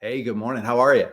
Hey, good morning. How are you?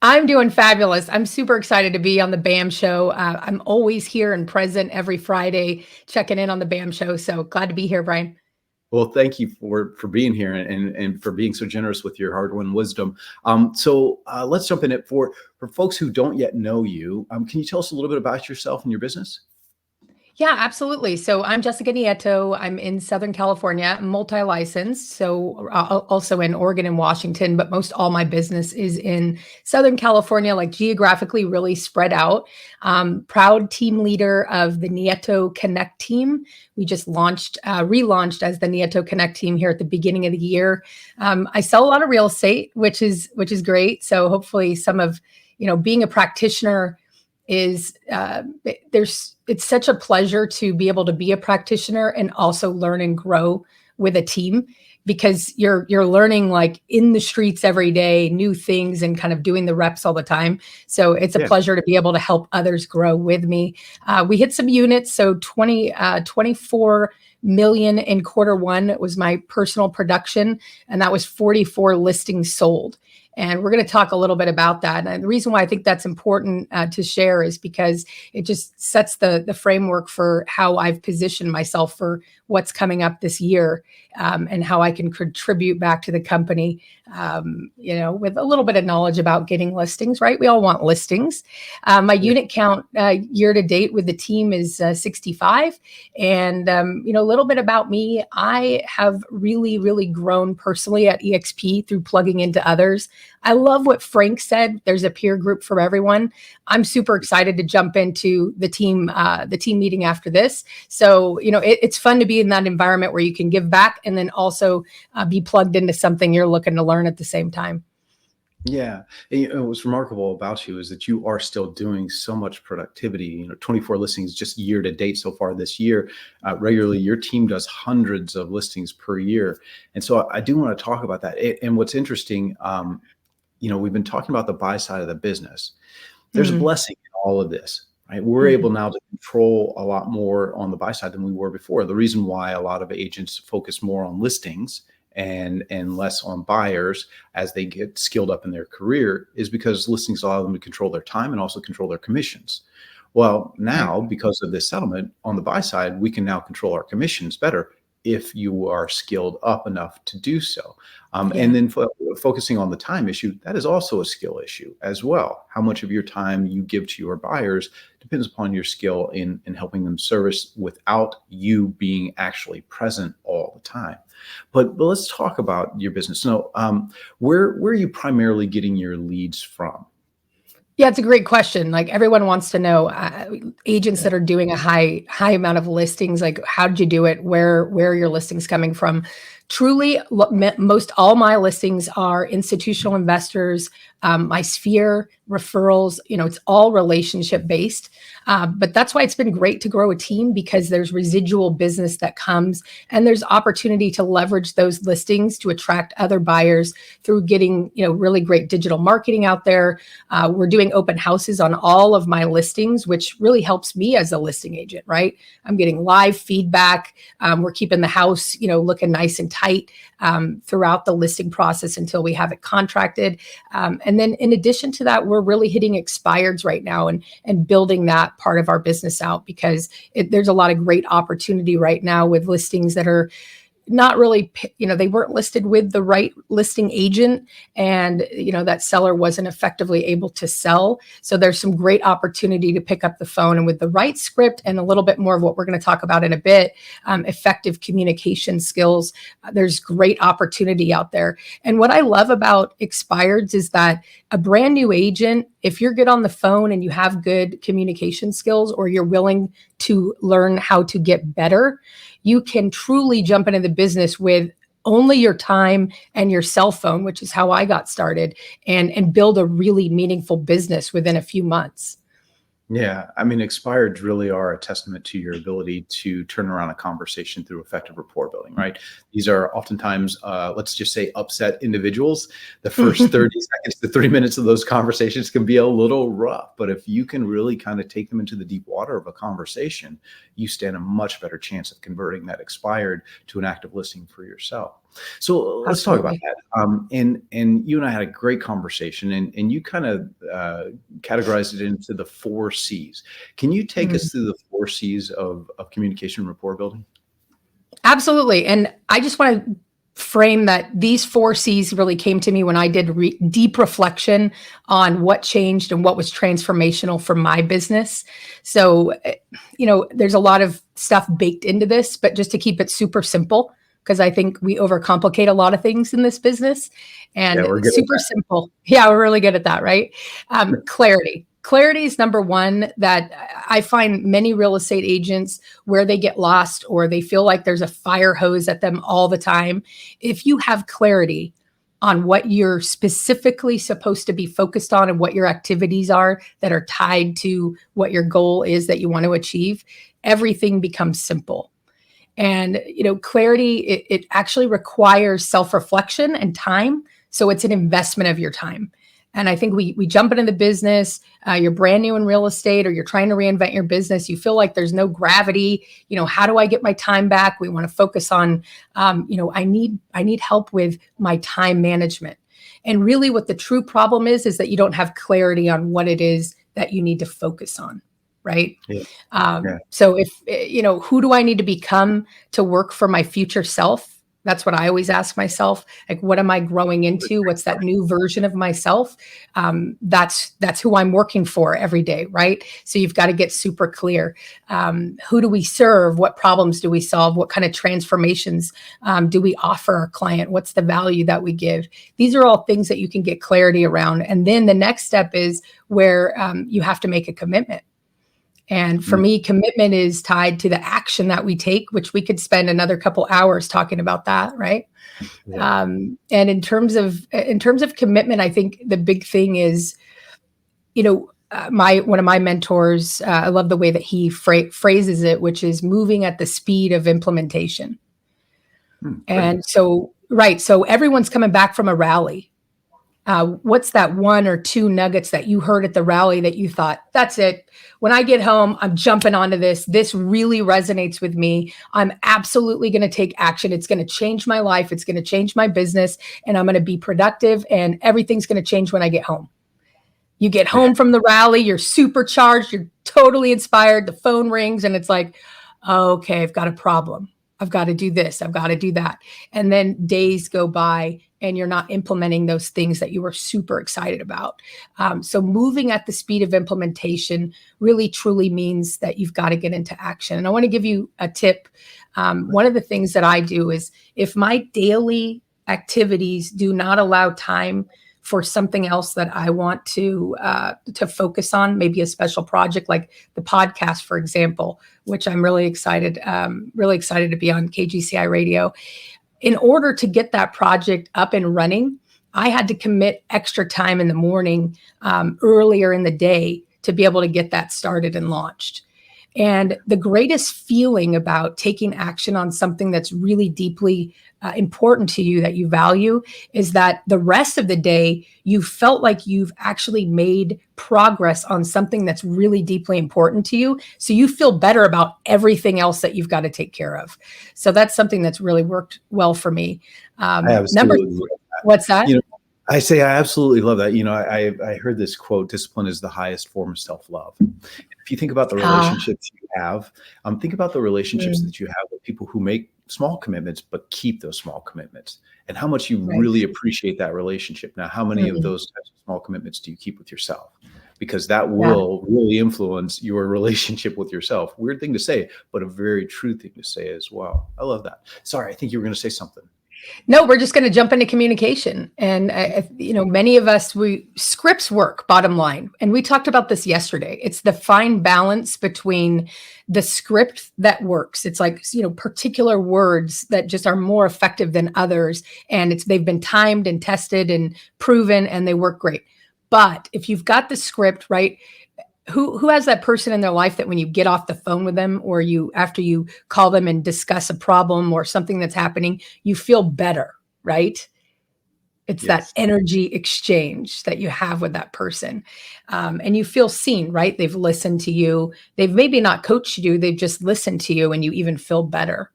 I'm doing fabulous. I'm super excited to be on the BAM show. I'm always here and present every Friday, checking in on the BAM show. So glad to be here, Brian. Well, thank you for being here and for being so generous with your hard-won wisdom. So let's jump in it for folks who don't yet know you. Can you tell us a little bit about yourself and your business? Yeah, absolutely. So I'm Jessica Nieto. I'm in Southern California, multi-licensed. So also in Oregon and Washington, but most all my business is in Southern California, like geographically really spread out. Proud team leader of the Nieto Connect team. We just relaunched as the Nieto Connect team here at the beginning of the year. I sell a lot of real estate, which is great. So hopefully some of, being a practitioner is it's such a pleasure to be able to be a practitioner and also learn and grow with a team because you're learning like in the streets every day new things and kind of doing the reps all the time. So it's a Yeah. pleasure to be able to help others grow with me. We hit some units, so 24 million in quarter one was my personal production, and that was 44 listings sold. And we're going to talk a little bit about that. And the reason why I think that's important to share is because it just sets the framework for how I've positioned myself for what's coming up this year, and how I can contribute back to the company, with a little bit of knowledge about getting listings, right? We all want listings. My Yeah. unit count year to date with the team is 65. And, a little bit about me, I have really, really grown personally at EXP through plugging into others. I love what Frank said. There's a peer group for everyone. I'm super excited to jump into the team meeting after this. So, it's fun to be in that environment where you can give back and then also be plugged into something you're looking to learn at the same time. Yeah. And, what's remarkable about you is that you are still doing so much productivity. 24 listings just year to date so far this year. Regularly, your team does hundreds of listings per year. And so I do want to talk about that. And what's interesting, we've been talking about the buy side of the business. There's a Mm-hmm. blessing in all of this, right? We're able Mm-hmm. now to control a lot more on the buy side than we were before. The reason why a lot of agents focus more on listings and less on buyers as they get skilled up in their career is because listings allow them to control their time and also control their commissions. Well, Right. now because of this settlement on the buy side, we can now control our commissions better if you are skilled up enough to do so. And Yeah. then focusing on the time issue, that is also a skill issue as well. How much of your time you give to your buyers depends upon your skill in helping them service without you being actually present all the time. But let's talk about your business. So, where are you primarily getting your leads from? Yeah, it's a great question. Like everyone wants to know, agents Yeah. that are doing a high amount of listings, like how did you do it? Where are your listings coming from? Truly, most all my listings are institutional investors, my sphere referrals. It's all relationship based. But that's why it's been great to grow a team because there's residual business that comes, and there's opportunity to leverage those listings to attract other buyers through getting really great digital marketing out there. We're doing open houses on all of my listings, which really helps me as a listing agent, right? I'm getting live feedback. We're keeping the house, looking nice and tight throughout the listing process until we have it contracted. And then in addition to that, we're really hitting expireds right now and building that part of our business out because there's a lot of great opportunity right now with listings that are not really, they weren't listed with the right listing agent, and that seller wasn't effectively able to sell. So there's some great opportunity to pick up the phone, and with the right script and a little bit more of what we're going to talk about in a bit, effective communication skills, there's great opportunity out there. And what I love about expireds is that a brand new agent, if you're good on the phone and you have good communication skills, or you're willing to learn how to get better, you can truly jump into the business with only your time and your cell phone, which is how I got started, and build a really meaningful business within a few months. Yeah, I mean, expireds really are a testament to your ability to turn around a conversation through effective rapport building, right? These are oftentimes, let's just say, upset individuals. The first 30 seconds to 3 minutes of those conversations can be a little rough, but if you can really kind of take them into the deep water of a conversation, you stand a much better chance of converting that expired to an active listing for yourself. So let's talk about Absolutely. that. And you and I had a great conversation, and you kind of categorized it into the 4 C's. Can you take Mm. us through the 4 C's of communication and rapport building? Absolutely. And I just want to frame that these 4 C's really came to me when I did deep reflection on what changed and what was transformational for my business. So, there's a lot of stuff baked into this, but just to keep it super simple, because I think we overcomplicate a lot of things in this business, Yeah, and we're good at super simple. Yeah, we're really good at that, right? Clarity. Clarity is number one that I find many real estate agents where they get lost or they feel like there's a fire hose at them all the time. If you have clarity on what you're specifically supposed to be focused on and what your activities are that are tied to what your goal is that you want to achieve, everything becomes simple. And clarity, it actually requires self-reflection and time. So it's an investment of your time. And I think we jump into the business, you're brand new in real estate, or you're trying to reinvent your business. You feel like there's no gravity. How do I get my time back? We want to focus on, I need help with my time management. And really what the true problem is that you don't have clarity on what it is that you need to focus on. Right. Yeah. So if, who do I need to become to work for my future self? That's what I always ask myself. Like, what am I growing into? What's that new version of myself? That's who I'm working for every day, right? So you've got to get super clear. Who do we serve? What problems do we solve? What kind of transformations do we offer our client? What's the value that we give? These are all things that you can get clarity around. And then the next step is where you have to make a commitment. And for me, commitment is tied to the action that we take, which we could spend another couple hours talking about that, right? Yeah. And in terms of commitment, I think the big thing is, one of my mentors, I love the way that he phrases it, which is moving at the speed of implementation. And so, right, so everyone's coming back from a rally. What's that 1 or 2 nuggets that you heard at the rally that you thought, that's it? When I get home, I'm jumping onto this. This really resonates with me. I'm absolutely going to take action. It's going to change my life. It's going to change my business, and I'm going to be productive, and everything's going to change when I get home. You get home from the rally, you're supercharged, you're totally inspired. The phone rings and it's like, okay, I've got a problem. I've got to do this. I've got to do that. And then days go by and you're not implementing those things that you were super excited about. So moving at the speed of implementation really truly means that you've got to get into action. And I want to give you a tip. One of the things that I do is if my daily activities do not allow time for something else that I want to focus on, maybe a special project like the podcast, for example, which I'm really excited to be on KGCI Radio. In order to get that project up and running, I had to commit extra time in the morning, earlier in the day, to be able to get that started and launched. And the greatest feeling about taking action on something that's really deeply important to you, that you value, is that the rest of the day, you felt like you've actually made progress on something that's really deeply important to you. So you feel better about everything else that you've got to take care of. So that's something that's really worked well for me. I absolutely love that. What's that? I say I absolutely love that. I heard this quote: "Discipline is the highest form of self-love." If you think about the relationships you have, think about the relationships that you have with people who make small commitments but keep those small commitments, and how much you really appreciate that relationship. Now, how many of those types of small commitments do you keep with yourself? Because that will really influence your relationship with yourself. Weird thing to say, but a very true thing to say as well. I love that. Sorry, I think you were going to say something. No, we're just going to jump into communication. And, many of us, scripts work, bottom line. And we talked about this yesterday. It's the fine balance between the script that works. It's like, particular words that just are more effective than others. And they've been timed and tested and proven, and they work great. But if you've got the script, right, who has that person in their life that when you get off the phone with them, or after you call them and discuss a problem or something that's happening, you feel better, right? It's that energy exchange that you have with that person. And you feel seen, right? They've listened to you. They've maybe not coached you. They've just listened to you, and you even feel better.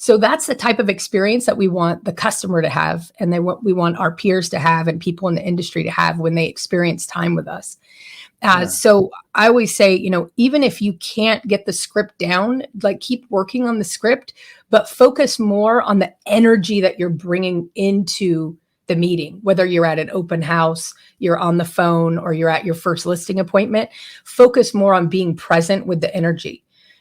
So that's the type of experience that we want the customer to have, and we want our peers to have, and people in the industry to have when they experience time with us. Yeah. So I always say, even if you can't get the script down, like keep working on the script, but focus more on the energy that you're bringing into the meeting, whether you're at an open house, you're on the phone, or you're at your first listing appointment. Focus more on being present with the energy.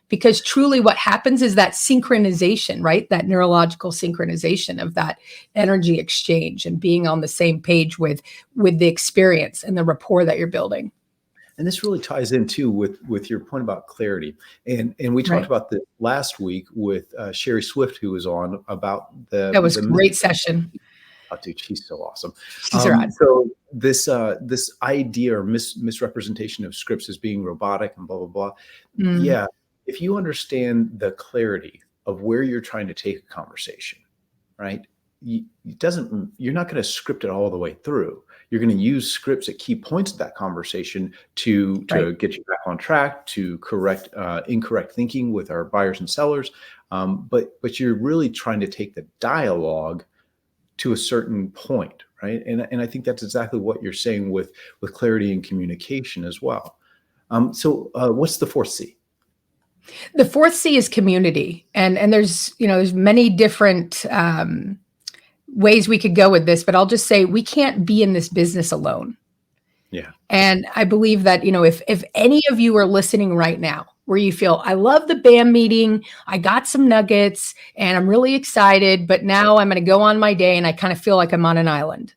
Because truly what happens is that synchronization, right? That neurological synchronization of that energy exchange and being on the same page with the experience and the rapport that you're building. And this really ties in too with your point about clarity. And we talked Right. about this last week with Sherry Swift, who was on, about That was a great session. Oh, dude, she's so awesome. She's rad. So this idea or misrepresentation of scripts as being robotic and blah blah blah. Yeah, if you understand the clarity of where you're trying to take a conversation, right? You're not going to script it all the way through. You're going to use scripts at key points of that conversation to get you back on track, to correct incorrect thinking with our buyers and sellers. But you're really trying to take the dialogue to a certain point, right? And I think that's exactly what you're saying with clarity and communication as well. So what's the fourth C? The fourth C is community, and there's many different ways we could go with this, but I'll just say we can't be in this business alone. Yeah. And I believe that, if any of you are listening right now, where you feel, I love the BAM meeting, I got some nuggets and I'm really excited, but now I'm going to go on my day and I kind of feel like I'm on an island.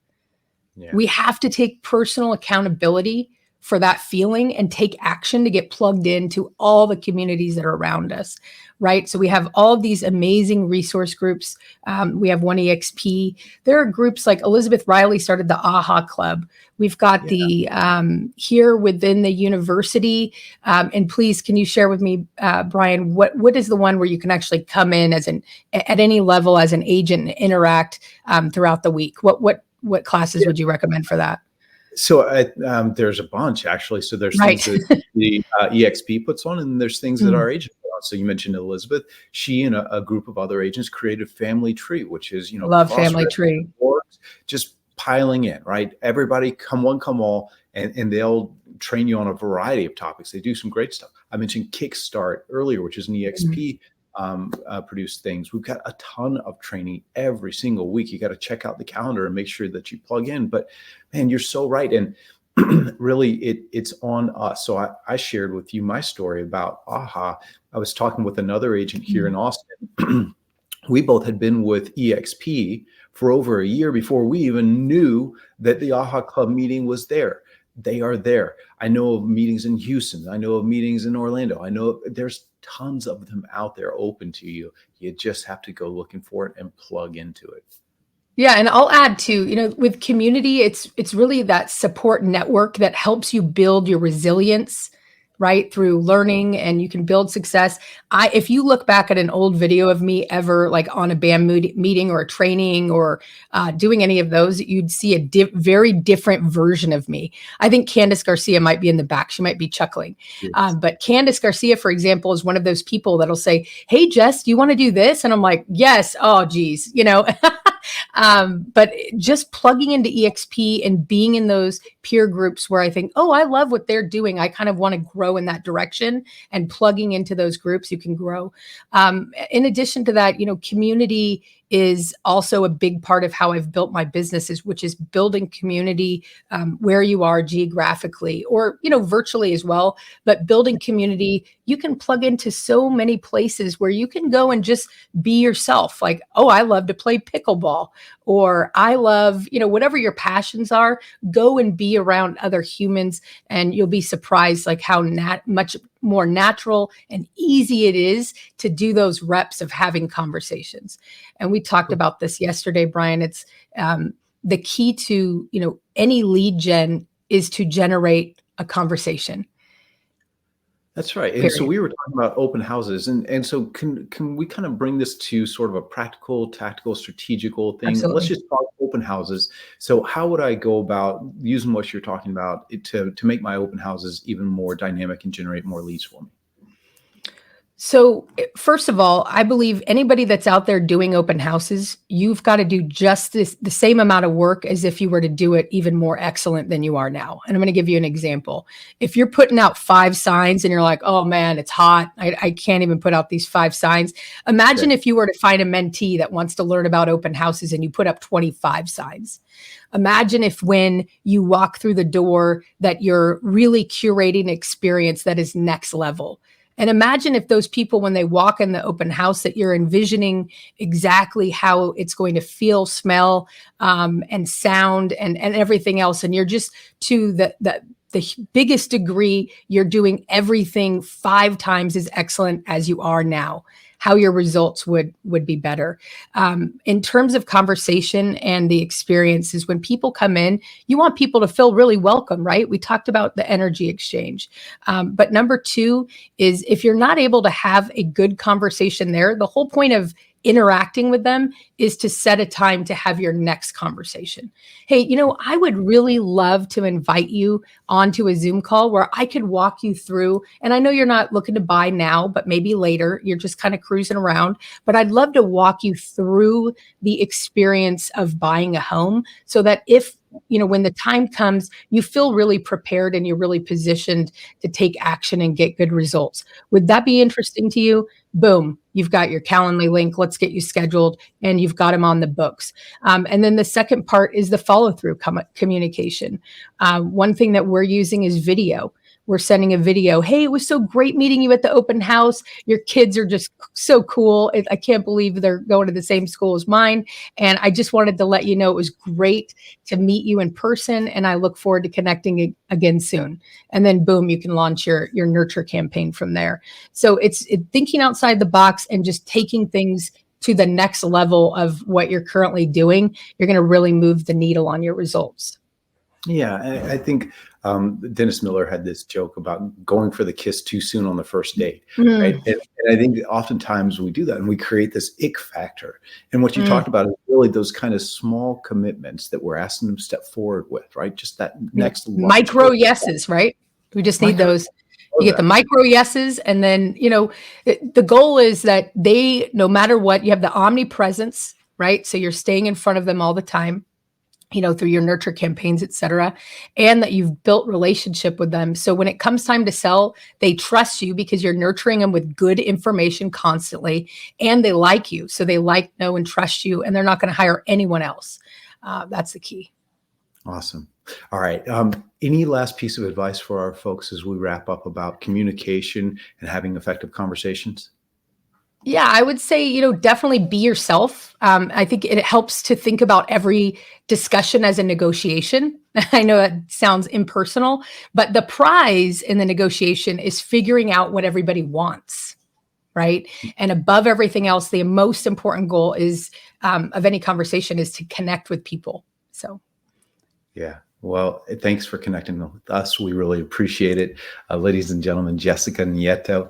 Yeah. We have to take personal accountability for that feeling and take action to get plugged into all the communities that are around us, right? So we have all of these amazing resource groups. We have One EXP. There are groups like Elizabeth Riley started the AHA Club. We've got the here within the university. And please, can you share with me, Bryon, what is the one where you can actually come in at any level as an agent and interact throughout the week? What classes would you recommend for that? So there's a bunch, actually. So there's things that the EXP puts on, and there's things that our agent put on. So you mentioned Elizabeth. She and a group of other agents created Family Tree, which is, love Family Tree. Just piling in, right? Everybody, come one, come all, and they'll train you on a variety of topics. They do some great stuff. I mentioned Kickstart earlier, which is an EXP produced things. We've got a ton of training every single week. You got to check out the calendar and make sure that you plug in. But man, you're so right. And really it's on us. So I shared with you my story about AHA. I was talking with another agent here in Austin. We both had been with EXP for over a year before we even knew that the AHA Club meeting was there. They are there. I know of meetings in Houston. I know of meetings in Orlando. I know there's tons of them out there open to you. You just have to go looking for it and plug into it. Yeah. And I'll add too, with community, it's really that support network that helps you build your resilience, right? Through learning, and you can build success. If you look back at an old video of me ever like on a BAM meeting or a training or doing any of those, you'd see a very different version of me. I think Candice Garcia might be in the back. She might be chuckling. Yes. But Candice Garcia, for example, is one of those people that'll say, hey, Jess, do you want to do this? And I'm like, yes. Oh, geez. But just plugging into EXP and being in those peer groups where I think, oh, I love what they're doing. I kind of want to grow in that direction, and plugging into those groups, you can grow. In addition to that, community is also a big part of how I've built my businesses, which is building community where you are geographically or, virtually as well. But building community, you can plug into so many places where you can go and just be yourself. Like, oh, I love to play pickleball, or I love, whatever your passions are, go and be around other humans, and you'll be surprised like how much more natural and easy it is to do those reps of having conversations. And we talked about this yesterday, Bryon. It's the key to, any lead gen is to generate a conversation. That's right. And so we were talking about open houses. And so can we kind of bring this to sort of a practical, tactical, strategical thing? Absolutely. Let's just talk open houses. So how would I go about using what you're talking about to make my open houses even more dynamic and generate more leads for me? So, first of all, I believe anybody that's out there doing open houses, you've got to do just the same amount of work as if you were to do it even more excellent than you are now. And I'm going to give you an example. If you're putting out 5 signs and you're like, oh man, it's hot, I can't even put out these 5 signs. Imagine Okay. if you were to find a mentee that wants to learn about open houses and you put up 25 signs. Imagine if when you walk through the door that you're really curating an experience that is next level. And imagine if those people, when they walk in the open house, that you're envisioning exactly how it's going to feel, smell, and sound, and everything else. And you're just to the biggest degree, you're doing everything 5 times as excellent as you are now. How your results would be better. In terms of conversation and the experiences, when people come in, you want people to feel really welcome, right? We talked about the energy exchange. But number 2 is if you're not able to have a good conversation there, the whole point of interacting with them is to set a time to have your next conversation. Hey, I would really love to invite you onto a Zoom call where I could walk you through. And I know you're not looking to buy now, but maybe later, you're just kind of cruising around. But I'd love to walk you through the experience of buying a home so that if when the time comes, you feel really prepared and you're really positioned to take action and get good results. Would that be interesting to you? Boom, you've got your Calendly link. Let's get you scheduled, and you've got them on the books. And then the second part is the follow through communication. One thing that we're using is video. We're sending a video. Hey, it was so great meeting you at the open house. Your kids are just so cool. I can't believe they're going to the same school as mine. And I just wanted to let you know it was great to meet you in person. And I look forward to connecting again soon. And then boom, you can launch your nurture campaign from there. So it's thinking outside the box and just taking things to the next level of what you're currently doing. You're going to really move the needle on your results. Yeah, I think Dennis Miller had this joke about going for the kiss too soon on the first date, right? Mm, And I think that oftentimes we do that and we create this ick factor. And what you mm. talked about is really those kind of small commitments that we're asking them to step forward with, right? Just that next Micro logical yeses, right? We just need micro. those. You get the micro yeses, and then the goal is that they, no matter what, you have the omnipresence, right? So you're staying in front of them all the time, through your nurture campaigns, et cetera, and that you've built relationship with them. So when it comes time to sell, they trust you because you're nurturing them with good information constantly, and they like you. So they like, know, and trust you, and they're not going to hire anyone else. That's the key. Awesome. All right. Any last piece of advice for our folks as we wrap up about communication and having effective conversations? Yeah, I would say, definitely be yourself. I think it helps to think about every discussion as a negotiation. I know that sounds impersonal, but the prize in the negotiation is figuring out what everybody wants, right? And above everything else, the most important goal is of any conversation is to connect with people. So. Yeah. Well, thanks for connecting with us. We really appreciate it. Ladies and gentlemen, Jessica Nieto,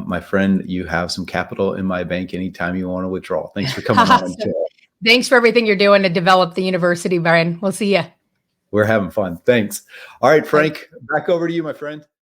my friend, you have some capital in my bank anytime you want to withdraw. Thanks for coming on. Awesome. Thanks for everything you're doing to develop the university, Bryon. We'll see you. We're having fun. Thanks. All right, Frank, back over to you, my friend.